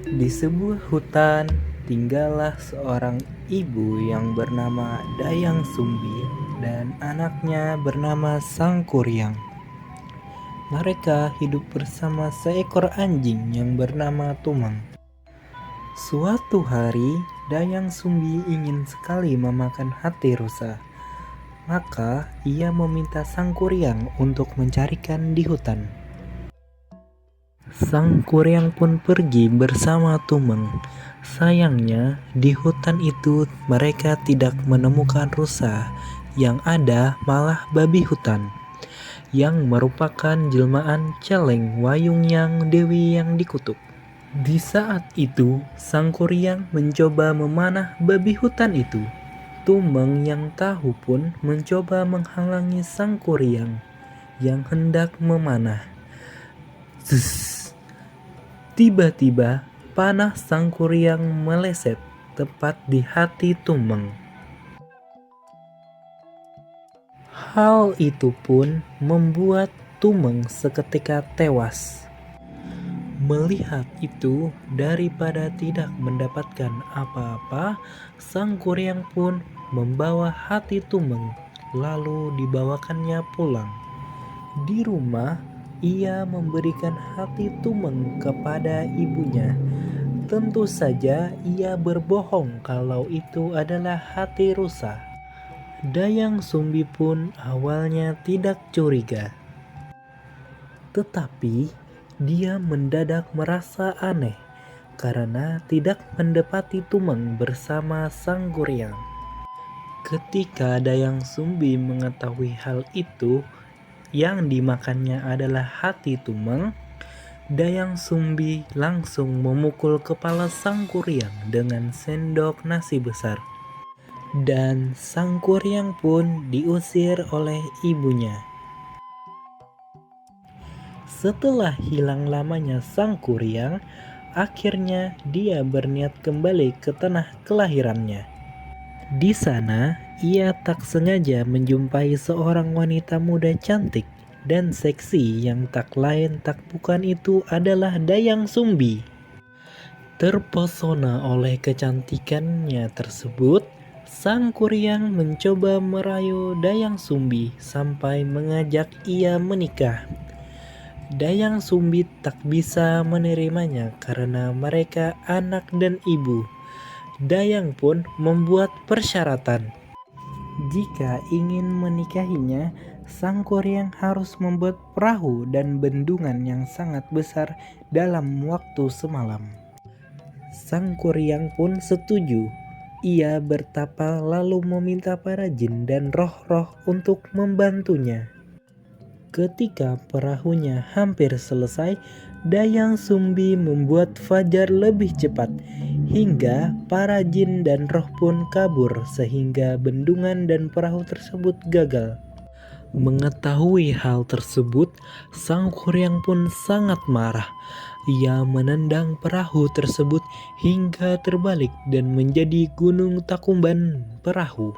Di sebuah hutan, tinggallah seorang ibu yang bernama Dayang Sumbi dan anaknya bernama Sangkuriang. Mereka hidup bersama seekor anjing yang bernama Tumang. Suatu hari, Dayang Sumbi ingin sekali memakan hati rusa. Maka ia meminta Sangkuriang untuk mencarikan di hutan. Sangkuriang pun pergi bersama Tumeng. Sayangnya, di hutan itu mereka tidak menemukan rusa. Yang ada malah babi hutan, yang merupakan jelmaan Celeng Wayungyang Dewi yang dikutuk. Di saat itu, Sangkuriang mencoba memanah babi hutan itu. Tumeng yang tahu pun mencoba menghalangi Sangkuriang yang hendak memanah. Zzz. Tiba-tiba panah Sangkuriang meleset tepat di hati Tumeng. Hal itu pun membuat Tumeng seketika tewas. Melihat itu, daripada tidak mendapatkan apa-apa, Sangkuriang pun membawa hati Tumeng, lalu dibawakannya pulang. Di rumah, ia memberikan hati Tumeng kepada ibunya. Tentu saja ia berbohong kalau itu adalah hati rusa. Dayang Sumbi pun awalnya tidak curiga. Tetapi dia mendadak merasa aneh karena tidak mendapati Tumeng bersama Sangkuriang. Ketika Dayang Sumbi mengetahui hal itu, yang dimakannya adalah hati Tumeng, Dayang Sumbi langsung memukul kepala Sangkuriang dengan sendok nasi besar. Dan Sangkuriang pun diusir oleh ibunya. Setelah hilang lamanya Sangkuriang, akhirnya dia berniat kembali ke tanah kelahirannya. Di sana, ia tak sengaja menjumpai seorang wanita muda cantik dan seksi yang tak lain tak bukan itu adalah Dayang Sumbi. Terpesona oleh kecantikannya tersebut, Sangkuriang mencoba merayu Dayang Sumbi sampai mengajak ia menikah. Dayang Sumbi tak bisa menerimanya karena mereka anak dan ibu. Dayang pun membuat persyaratan. Jika ingin menikahinya, Sangkuriang harus membuat perahu dan bendungan yang sangat besar dalam waktu semalam. Sangkuriang pun setuju. Ia bertapa lalu meminta para jin dan roh-roh untuk membantunya. Ketika perahunya hampir selesai, Dayang Sumbi membuat fajar lebih cepat, hingga para jin dan roh pun kabur sehingga bendungan dan perahu tersebut gagal. Mengetahui hal tersebut, Sangkuriang pun sangat marah. Ia menendang perahu tersebut hingga terbalik dan menjadi gunung takumban perahu.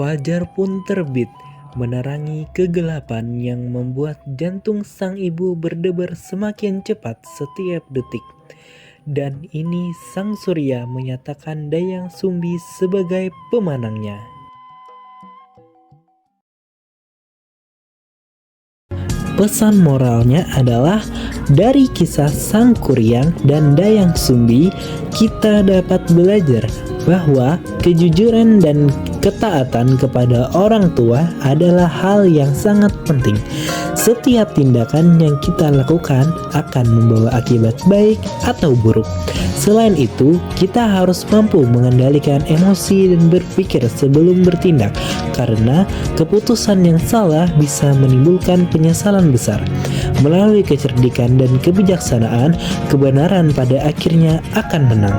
Fajar pun terbit, menerangi kegelapan yang membuat jantung sang ibu berdebar semakin cepat setiap detik. Dan ini sang surya menyatakan Dayang Sumbi sebagai pemenangnya. Pesan moralnya adalah dari kisah Sangkuriang dan Dayang Sumbi kita dapat belajar bahwa kejujuran dan ketaatan kepada orang tua adalah hal yang sangat penting. Setiap tindakan yang kita lakukan akan membawa akibat baik atau buruk. Selain itu, kita harus mampu mengendalikan emosi dan berpikir sebelum bertindak, karena keputusan yang salah bisa menimbulkan penyesalan besar. Melalui kecerdikan dan kebijaksanaan, kebenaran pada akhirnya akan menang.